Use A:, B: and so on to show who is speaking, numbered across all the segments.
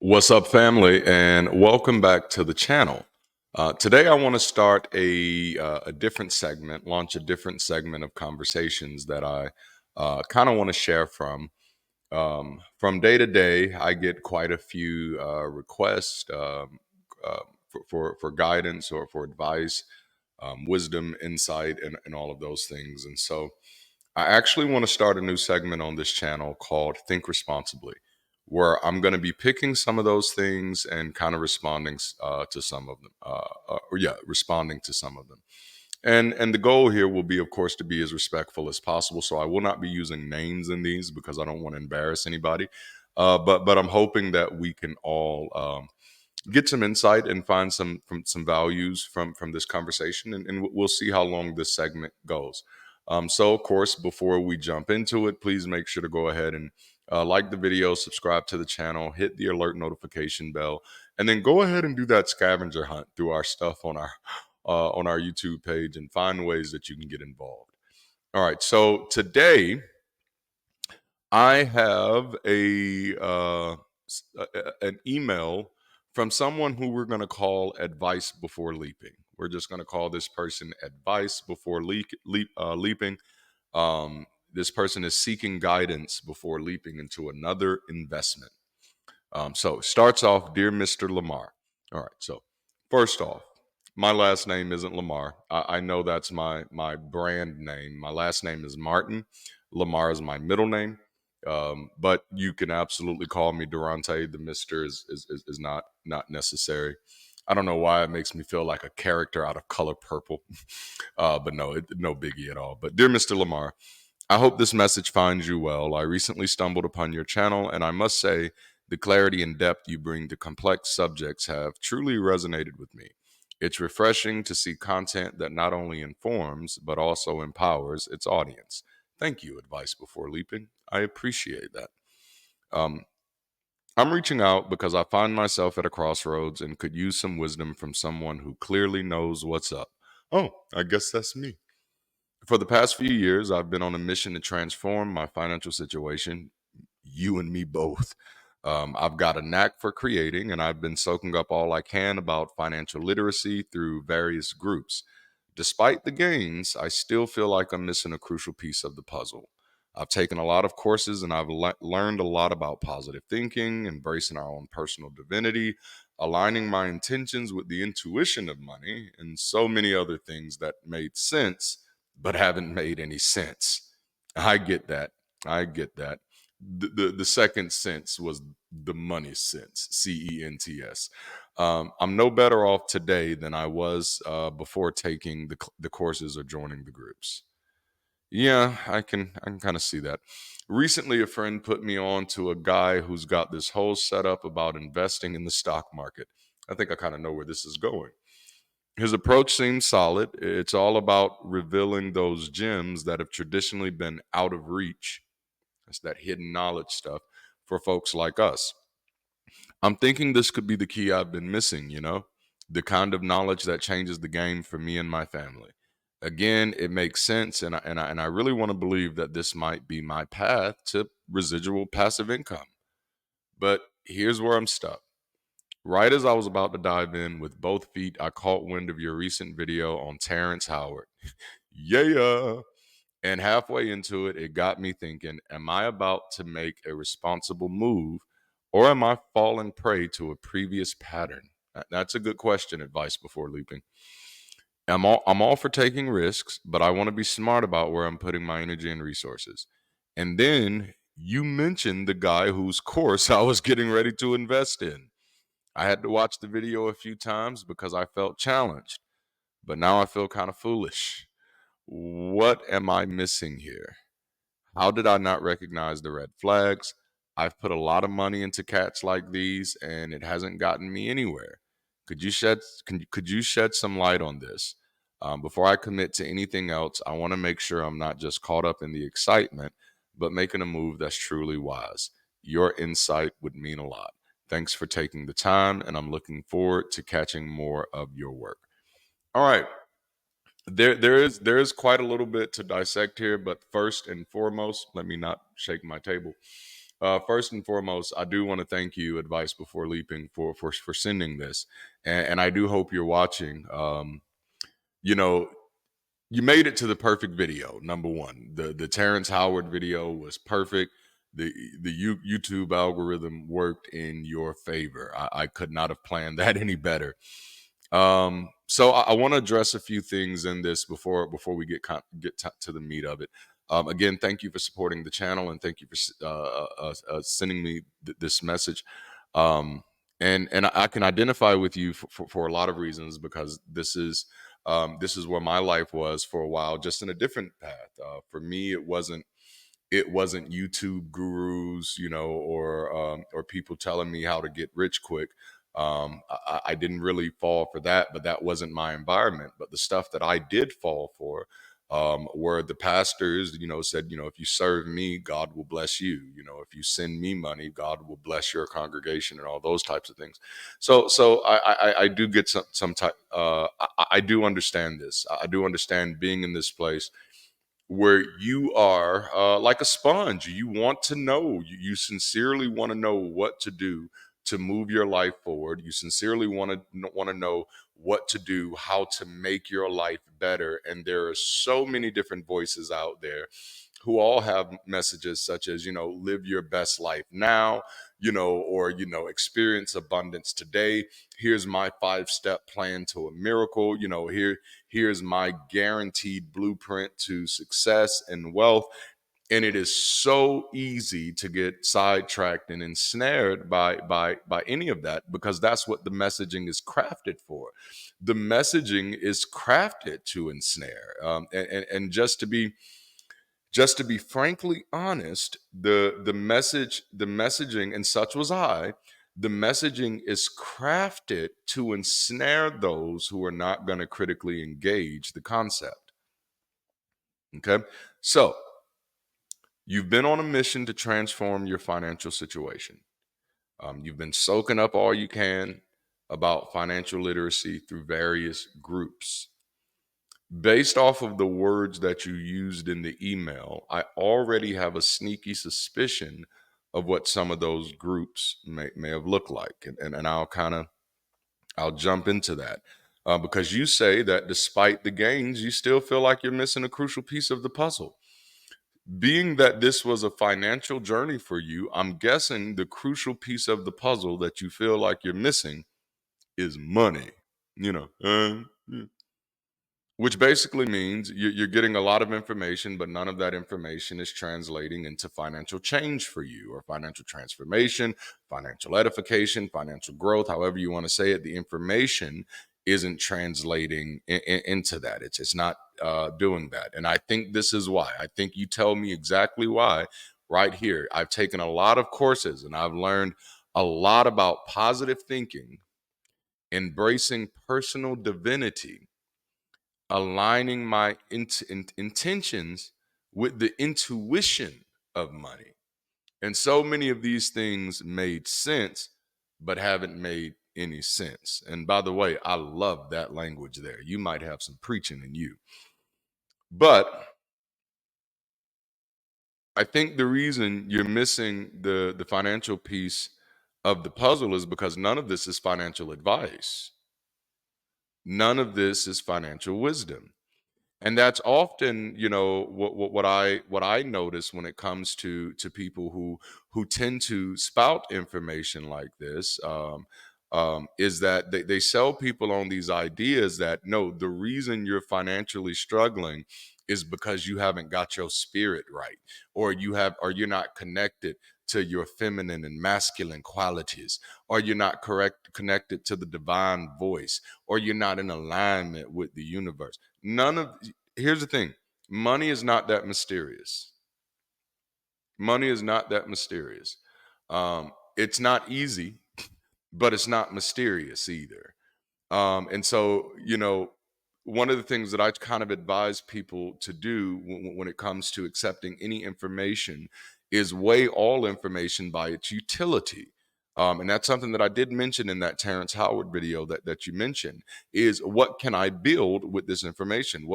A: What's up, family, and welcome back to the channel. Today, I want to start a different segment, launch a different segment of conversations that I kind of want to share from. From day to day, I get quite a few requests for guidance or for advice, wisdom, insight, and all of those things. And so, I actually want to start a new segment on this channel called Think Responsibly, where I'm going to be picking some of those things and kind of responding to some of them. Responding to some of them. And the goal here will be, of course, to be as respectful as possible. So I will not be using names in these because I don't want to embarrass anybody. But I'm hoping that we can all get some insight and find some values from this conversation, and we'll see how long this segment goes. So, of course, before we jump into it, please make sure to go ahead and like the video, subscribe to the channel, hit the alert notification bell, and then go ahead and do that scavenger hunt through our stuff on our YouTube page and find ways that you can get involved. All right, so today I have an email from someone who we're going to call Advice Before Leaping. We're just going to call this person Advice Before Leaping. This person is seeking guidance before leaping into another investment. So it starts off, Dear Mr. LaMar. All right, so first off, my last name isn't LaMar. I know that's my brand name. My last name is Martin. LaMar is my middle name. But you can absolutely call me Darante. The Mister is not necessary. I don't know why it makes me feel like a character out of Color Purple, but no biggie at all. But dear Mr. LaMar, I hope this message finds you well. I recently stumbled upon your channel, and I must say the clarity and depth you bring to complex subjects have truly resonated with me. It's refreshing to see content that not only informs but also empowers its audience. Thank you, Advice Before Leaping. I appreciate that. Um, I'm reaching out because I find myself at a crossroads and could use some wisdom from someone who clearly knows what's up. Oh, I guess that's me. For the past few years, I've been on a mission to transform my financial situation. You and me both. I've got a knack for creating, and I've been soaking up all I can about financial literacy through various groups. Despite the gains, I still feel like I'm missing a crucial piece of the puzzle. I've taken a lot of courses and I've learned a lot about positive thinking, embracing our own personal divinity, aligning my intentions with the intuition of money, and so many other things that made sense but haven't made any sense. I get that. I get that. The second sense was the money sense, CENTS. I'm no better off today than I was before taking the courses or joining the groups. Yeah, I can kind of see that. Recently, a friend put me on to a guy who's got this whole setup about investing in the stock market. I think I kind of know where this is going. His approach seems solid. It's all about revealing those gems that have traditionally been out of reach. That's that hidden knowledge stuff for folks like us. I'm thinking this could be the key I've been missing, the kind of knowledge that changes the game for me and my family. Again, it makes sense, and I really want to believe that this might be my path to residual passive income. But here's where I'm stuck. Right as I was about to dive in with both feet, I caught wind of your recent video on Terrence Howard. Yeah. And halfway into it, it got me thinking, am I about to make a responsible move or am I falling prey to a previous pattern? That's a good question, Advice Before Leaping. I'm all for taking risks, but I want to be smart about where I'm putting my energy and resources. And then you mentioned the guy whose course I was getting ready to invest in. I had to watch the video a few times because I felt challenged, but now I feel kind of foolish. What am I missing here? How did I not recognize the red flags? I've put a lot of money into cats like these and it hasn't gotten me anywhere. Could you shed some light on this? Before I commit to anything else, I want to make sure I'm not just caught up in the excitement, but making a move that's truly wise. Your insight would mean a lot. Thanks for taking the time, and I'm looking forward to catching more of your work. All right, there is quite a little bit to dissect here, but first and foremost, let me not shake my table. First and foremost, I do want to thank you, Advice Before Leaping, for sending this, and I do hope you're watching. You know, you made it to the perfect video. Number one, the Terrence Howard video was perfect. The YouTube algorithm worked in your favor. I could not have planned that any better. So I want to address a few things in this before we get to the meat of it. Again, thank you for supporting the channel, and thank you for sending me this message. Um, and I can identify with you for a lot of reasons, because this is where my life was for a while, just in a different path. For me, it wasn't YouTube gurus, or people telling me how to get rich quick. I didn't really fall for that, but that wasn't my environment. But the stuff that I did fall for, where the pastors, said, if you serve me, God will bless you. If you send me money, God will bless your congregation, and all those types of things. So I do get some type. I do understand this. I do understand being in this place where you are like a sponge. You want to know, you sincerely want to know what to do to move your life forward. You sincerely want to know what to do, how to make your life better. And there are so many different voices out there who all have messages such as, live your best life now, or, experience abundance today. Here's my 5-step plan to a miracle. Here's my guaranteed blueprint to success and wealth. And it is so easy to get sidetracked and ensnared by any of that, because that's what the messaging is crafted for. The messaging is crafted to ensnare. And just to be frankly honest, the messaging, and such was I, the messaging is crafted to ensnare those who are not going to critically engage the concept. Okay. So you've been on a mission to transform your financial situation. You've been soaking up all you can about financial literacy through various groups. Based off of the words that you used in the email, I already have a sneaky suspicion of what some of those groups may have looked like. And I'll jump into that. Because you say that despite the gains, you still feel like you're missing a crucial piece of the puzzle. Being that this was a financial journey for you, I'm guessing the crucial piece of the puzzle that you feel like you're missing is money. Yeah. Which basically means you're getting a lot of information, but none of that information is translating into financial change for you, or financial transformation, financial edification, financial growth, however you want to say it. The information isn't translating into that. It's not doing that. And I think this is why. I think you tell me exactly why right here. I've taken a lot of courses, and I've learned a lot about positive thinking, embracing personal divinity, aligning my intentions with the intuition of money. And so many of these things made sense, but haven't made any sense. And by the way, I love that language there. You might have some preaching in you. But I think the reason you're missing the financial piece of the puzzle is because none of this is financial advice. None of this is financial wisdom. And that's often, what I notice when it comes to people who tend to spout information like this, is that they sell people on these ideas that, no, the reason you're financially struggling is because you haven't got your spirit right, or you're not connected to your feminine and masculine qualities, or you're not connected to the divine voice, or you're not in alignment with the universe. Here's the thing. Money is not that mysterious. Money is not that mysterious. It's not easy, but it's not mysterious either. And so, one of the things that I kind of advise people to do when it comes to accepting any information is weigh all information by its utility. And that's something that I did mention in that Terrence Howard video that you mentioned, is what can I build with this information?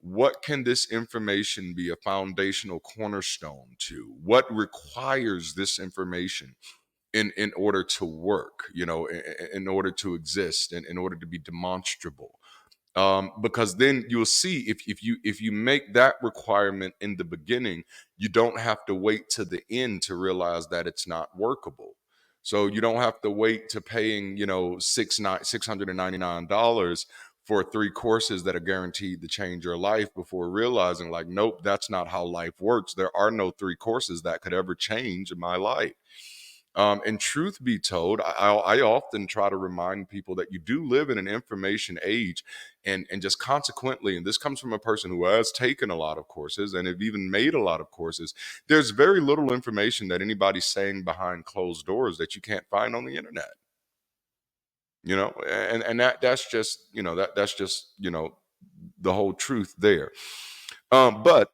A: what can this information be a foundational cornerstone to? What requires this information in order to work, in order to exist, and in order to be demonstrable? Because then you'll see, if you make that requirement in the beginning, you don't have to wait to the end to realize that it's not workable. So you don't have to wait to paying, $699 for 3 courses that are guaranteed to change your life before realizing, like, nope, that's not how life works. There are no 3 courses that could ever change my life. And truth be told, I often try to remind people that you do live in an information age, and just consequently, and this comes from a person who has taken a lot of courses and have even made a lot of courses. There's very little information that anybody's saying behind closed doors that you can't find on the internet. And that's just that's just the whole truth there. But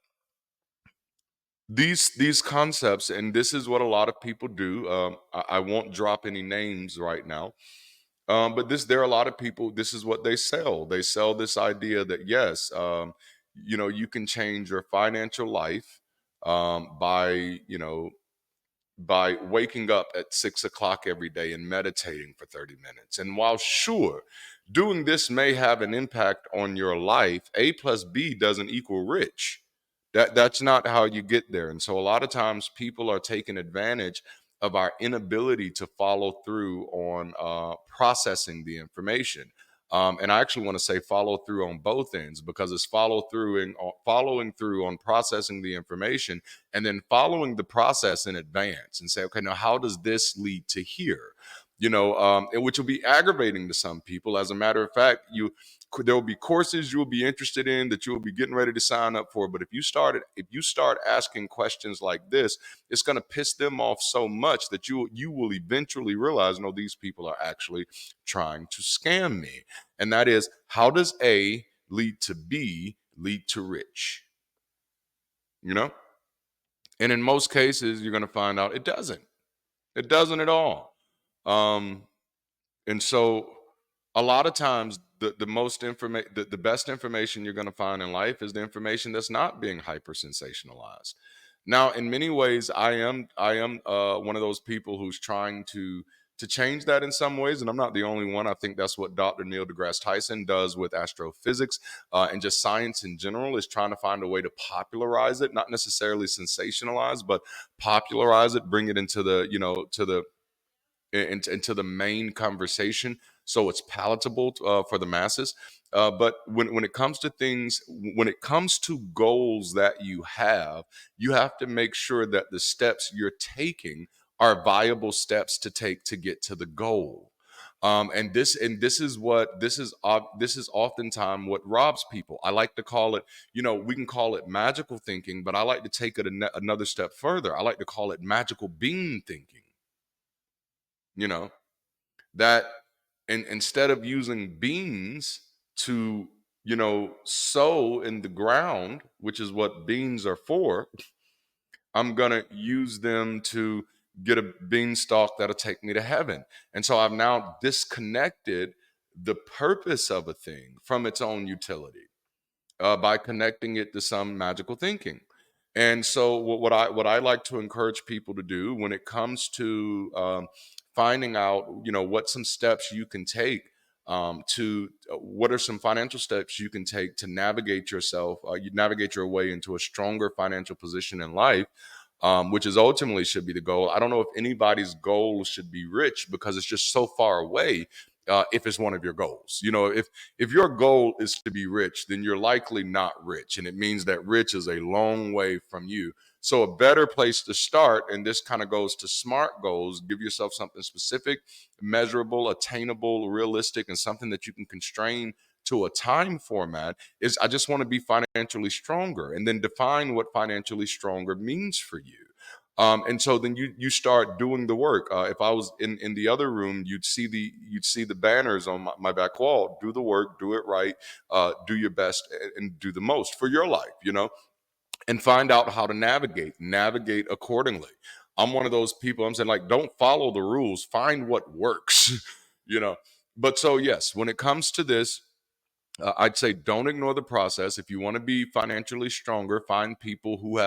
A: these concepts, and this is what a lot of people do. I won't drop any names right now. But there are a lot of people, this is what they sell. They sell this idea that, yes, you can change your financial life, by, by waking up at 6 o'clock every day and meditating for 30 minutes. And while sure, doing this may have an impact on your life, A plus B doesn't equal rich. That's not how you get there. And so a lot of times people are taking advantage of our inability to follow through on processing the information. And I actually want to say follow through on both ends, because it's following through on processing the information, and then following the process in advance and say, okay, now how does this lead to here? And which will be aggravating to some people. As a matter of fact, there will be courses you will be interested in that you will be getting ready to sign up for. But if you start asking questions like this, it's going to piss them off so much that you will eventually realize, no, these people are actually trying to scam me. And that is, how does A lead to B lead to rich? You know? And in most cases, you're going to find out it doesn't. It doesn't at all. Um, and so a lot of times the best information you're going to find in life is the information that's not being hyper sensationalized. Now, in many ways, I am one of those people who's trying to change that in some ways, and I'm not the only one. I think that's what Dr. Neil deGrasse Tyson does with astrophysics, and just science in general, is trying to find a way to popularize it, not necessarily sensationalize, but popularize it, bring it into the into the main conversation, so it's palatable for the masses. But when it comes to things, when it comes to goals that you have to make sure that the steps you're taking are viable steps to take to get to the goal. And this is oftentimes what robs people. I like to call it, we can call it magical thinking, but I like to take it another step further. I like to call it magical bean thinking. You know, that, and instead of using beans to sow in the ground, which is what beans are for, I'm gonna use them to get a beanstalk that'll take me to heaven. And so I've now disconnected the purpose of a thing from its own utility, by connecting it to some magical thinking. And so what I like to encourage people to do when it comes to finding out, what some steps you can take, to what are some financial steps you can take to navigate yourself, you navigate your way into a stronger financial position in life, which is ultimately should be the goal. I don't know if anybody's goal should be rich, because it's just so far away. If it's one of your goals, if your goal is to be rich, then you're likely not rich, and it means that rich is a long way from you. So a better place to start, and this kind of goes to SMART goals: give yourself something specific, measurable, attainable, realistic, and something that you can constrain to a time format. Is, I just want to be financially stronger, and then define what financially stronger means for you. And so then you start doing the work. If I was in the other room, you'd see the banners on my back wall: do the work, do it right, do your best, and do the most for your life. And find out how to navigate accordingly. I'm one of those people. I'm saying, like, don't follow the rules, find what works. you know. But so yes, when it comes to this, I'd say don't ignore the process. If you want to be financially stronger, find people who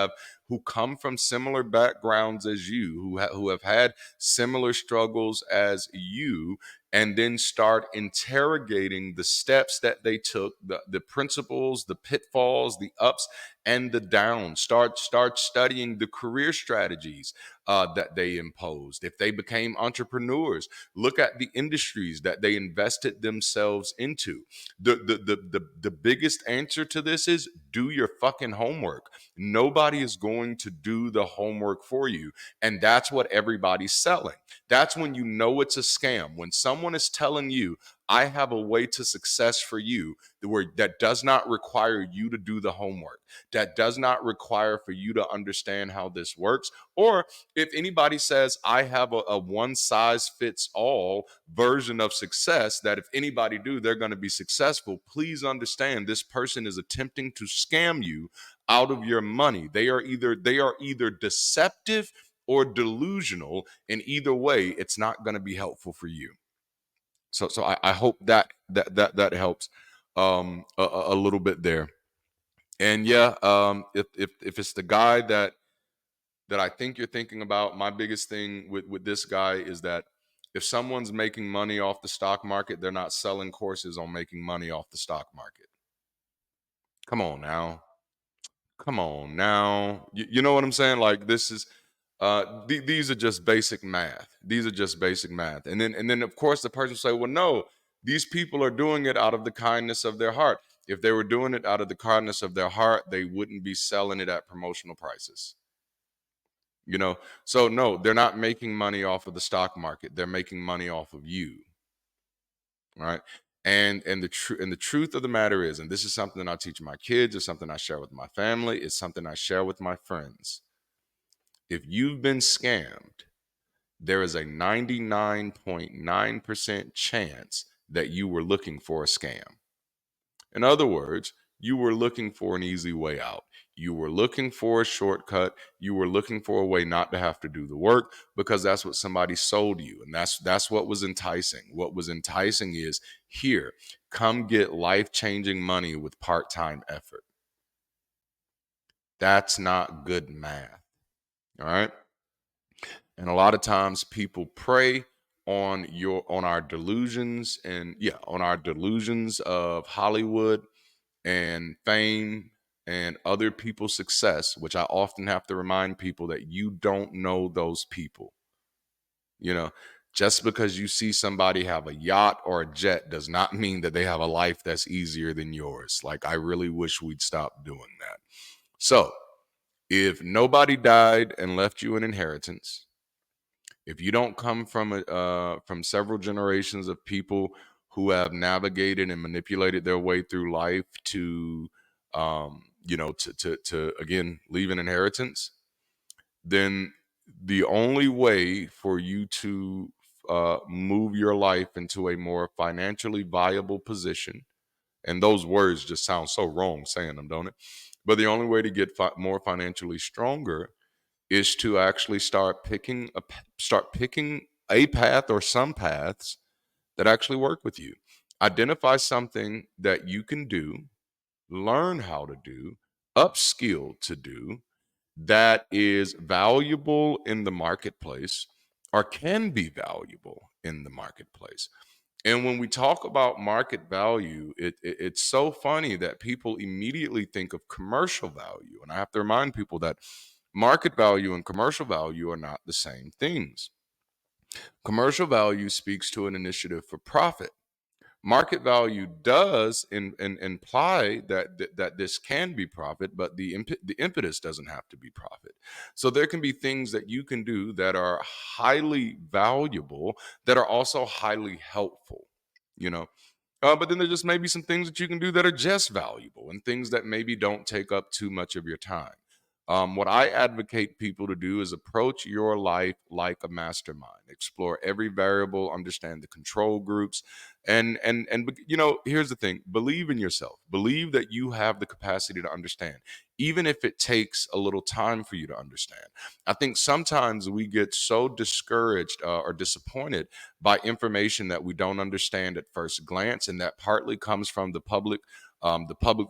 A: come from similar backgrounds as you, who have had similar struggles as you, and then start interrogating the steps that they took, the principles, the pitfalls, the ups and the downs. Start studying the career strategies that they imposed. If they became entrepreneurs, look at the industries that they invested themselves into. The biggest answer to this is do your fucking homework. Nobody is going to do the homework for you, and that's what everybody's selling. That's when you know it's a scam. When someone is telling you, I have a way to success for you that does not require you to do the homework, that does not require for you to understand how this works. Or if anybody says, I have a one size fits all version of success, that if anybody do, they're going to be successful, please understand this person is attempting to scam you out of your money. They are either deceptive or delusional. In either way, it's not going to be helpful for you. So I hope that helps a little bit there. And yeah, if it's the guy that I think you're thinking about, my biggest thing with this guy is that if someone's making money off the stock market, they're not selling courses on making money off the stock market. Come on now. Come on now. You know what I'm saying? Like this is these are just basic math. These are just basic math. And then of course the person say, well, no, these people are doing it out of the kindness of their heart. If they were doing it out of the kindness of their heart, they wouldn't be selling it at promotional prices. You know, so no, they're not making money off of the stock market. They're making money off of you, right? And the truth of the matter is, and this is something that I teach my kids, it's something I share with my family, it's something I share with my friends. If you've been scammed, there is a 99.9% chance that you were looking for a scam. In other words, you were looking for an easy way out. You were looking for a shortcut. You were looking for a way not to have to do the work because that's what somebody sold you. And that's what was enticing. What was enticing is here, come get life-changing money with part-time effort. That's not good math. All right. And a lot of times people prey on our delusions and on our delusions of Hollywood and fame and other people's success, which I often have to remind people that you don't know those people. You know, just because you see somebody have a yacht or a jet does not mean that they have a life that's easier than yours. Like, I really wish we'd stop doing that. So, if nobody died and left you an inheritance, if you don't come from several generations of people who have navigated and manipulated their way through life to to again leave an inheritance, then the only way for you to move your life into a more financially viable position, and those words just sound so wrong saying them, don't it? But the only way to get more financially stronger is to actually start picking a path or some paths that actually work with you. Identify something that you can do, learn how to do, upskill to do, that is valuable in the marketplace or can be valuable in the marketplace. And when we talk about market value, it's so funny that people immediately think of commercial value. And I have to remind people that market value and commercial value are not the same things. Commercial value speaks to an initiative for profit. Market value does imply that this can be profit, but the impetus doesn't have to be profit. So there can be things that you can do that are highly valuable that are also highly helpful. You know, but then there just may be some things that you can do that are just valuable and things that maybe don't take up too much of your time. What I advocate people to do is approach your life like a mastermind. Explore every variable, understand the control groups, and here's the thing: believe in yourself. Believe that you have the capacity to understand, even if it takes a little time for you to understand. I think sometimes we get so discouraged or disappointed by information that we don't understand at first glance, and that partly comes from the public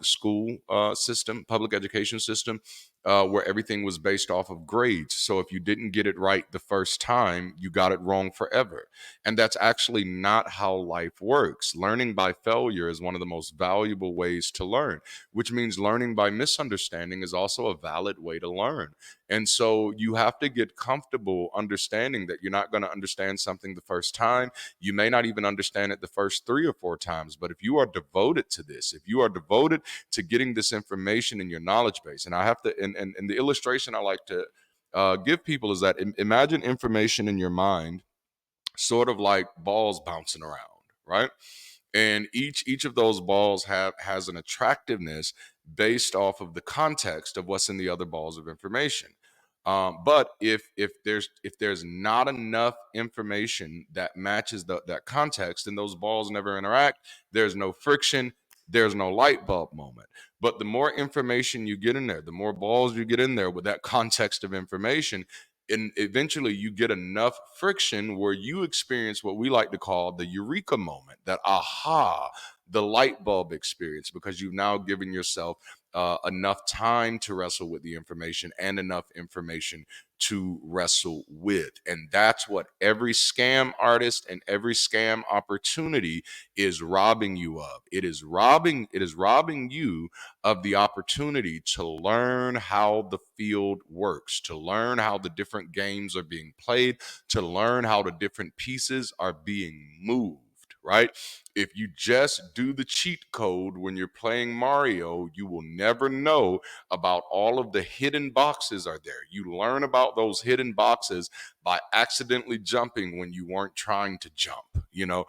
A: school system, public education system, where everything was based off of grades. So if you didn't get it right the first time, you got it wrong forever. And that's actually not how life works. Learning by failure is one of the most valuable ways to learn, which means learning by misunderstanding is also a valid way to learn. And so you have to get comfortable understanding that you're not going to understand something the first time. You may not even understand it the first 3 or 4 times. But if you are devoted to this, if you are devoted to getting this information in your knowledge base, and I have to, and the illustration I like to give people is that imagine information in your mind, sort of like balls bouncing around, right? And each of those balls has an attractiveness based off of the context of what's in the other balls of information. But if there's not enough information that matches that context, then those balls never interact. There's no friction. There's no light bulb moment. But the more information you get in there, the more balls you get in there with that context of information, and eventually you get enough friction where you experience what we like to call the eureka moment, that aha, the light bulb experience, because you've now given yourself enough time to wrestle with the information and enough information to wrestle with. And that's what every scam artist and every scam opportunity is robbing you of. It is robbing you of the opportunity to learn how the field works, to learn how the different games are being played, to learn how the different pieces are being moved, right? If you just do the cheat code when you're playing Mario, you will never know about all of the hidden boxes are there. You learn about those hidden boxes by accidentally jumping when you weren't trying to jump. You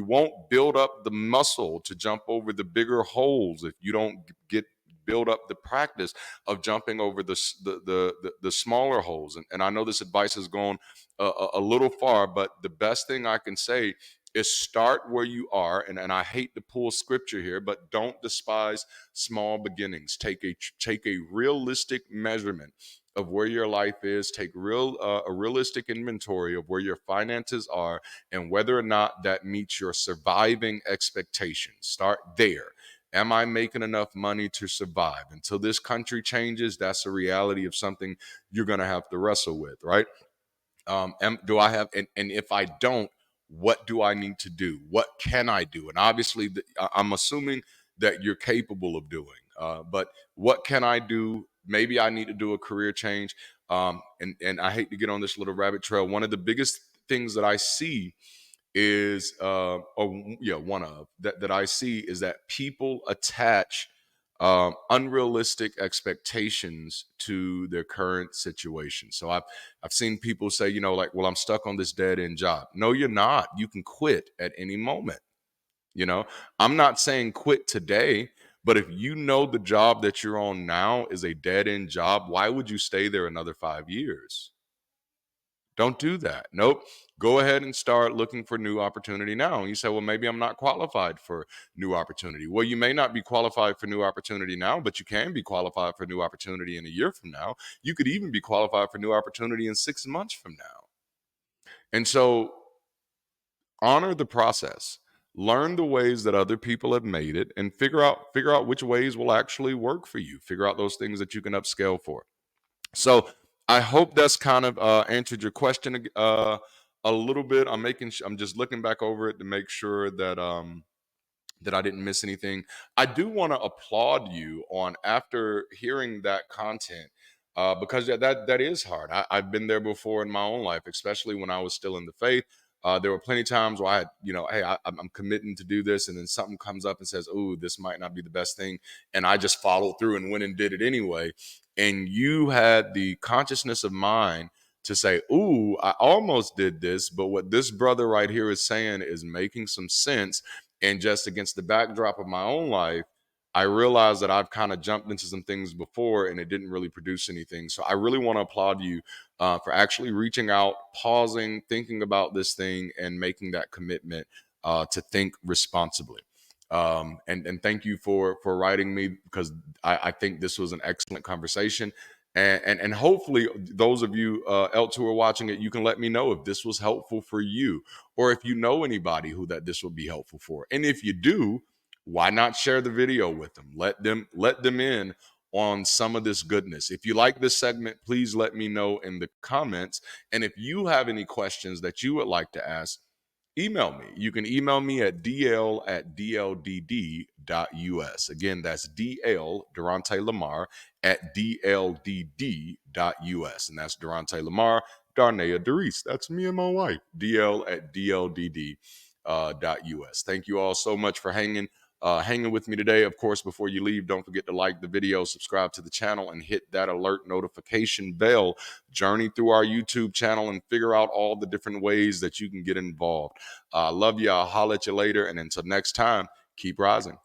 A: won't build up the muscle to jump over the bigger holes if you don't get build up the practice of jumping over the smaller holes. And I know this advice has gone a little far, but the best thing I can say is start where you are. And I hate to pull scripture here, but don't despise small beginnings. Take a realistic measurement of where your life is. Take a realistic inventory of where your finances are and whether or not that meets your surviving expectations. Start there. Am I making enough money to survive? Until this country changes, that's a reality of something you're going to have to wrestle with, right? Do I have, and if I don't, what do I need to do? What can I do? And obviously, I'm assuming that you're capable of doing, but what can I do? Maybe I need to do a career change. And I hate to get on this little rabbit trail. One of the biggest things that I see is one of that I see is that people attach unrealistic expectations to their current situation. So I've seen people say, like, well, I'm stuck on this dead end job. No, you're not. You can quit at any moment. you know I'm not saying quit today, but if you know the job that you're on now is a dead end job, why would you stay there another 5 years? Don't do that. Nope. Go ahead and start looking for new opportunity now. And you say, well, maybe I'm not qualified for new opportunity. Well, you may not be qualified for new opportunity now, but you can be qualified for new opportunity in a year from now. You could even be qualified for new opportunity in 6 months from now. And so honor the process. Learn the ways that other people have made it and figure out which ways will actually work for you. Figure out those things that you can upscale for. So I hope that's kind of answered your question a little bit. I'm just looking back over it to make sure that I didn't miss anything. I do want to applaud you on after hearing that content, because that is hard. I've been there before in my own life, especially when I was still in the faith. There were plenty of times where I had, hey, I'm committing to do this, and then something comes up and says, "Oh, this might not be the best thing," and I just followed through and went and did it anyway. And you had the consciousness of mind to say, "Ooh, I almost did this, but what this brother right here is saying is making some sense." And just against the backdrop of my own life, I realized that I've kind of jumped into some things before and it didn't really produce anything. So I really want to applaud you for actually reaching out, pausing, thinking about this thing, and making that commitment to think responsibly. And thank you for writing me, because I think this was an excellent conversation. And hopefully those of you else who are watching it, you can let me know if this was helpful for you, or if you know anybody who that this would be helpful for. And if you do, why not share the video with them? Let them in on some of this goodness. If you like this segment, please let me know in the comments. And if you have any questions that you would like to ask, email me. You can email me at dl@dldd.us. Again, that's DaranteLaMar at dldd.us. And that's DaranteLaMar, Darnea Doris. That's me and my wife. dl@dldd.us. Thank you all so much for hanging with me today. Of course, before you leave, don't forget to like the video, subscribe to the channel, and hit that alert notification bell. Journey through our YouTube channel and figure out all the different ways that you can get involved. Love you. I'll holler at you later. And until next time, keep rising.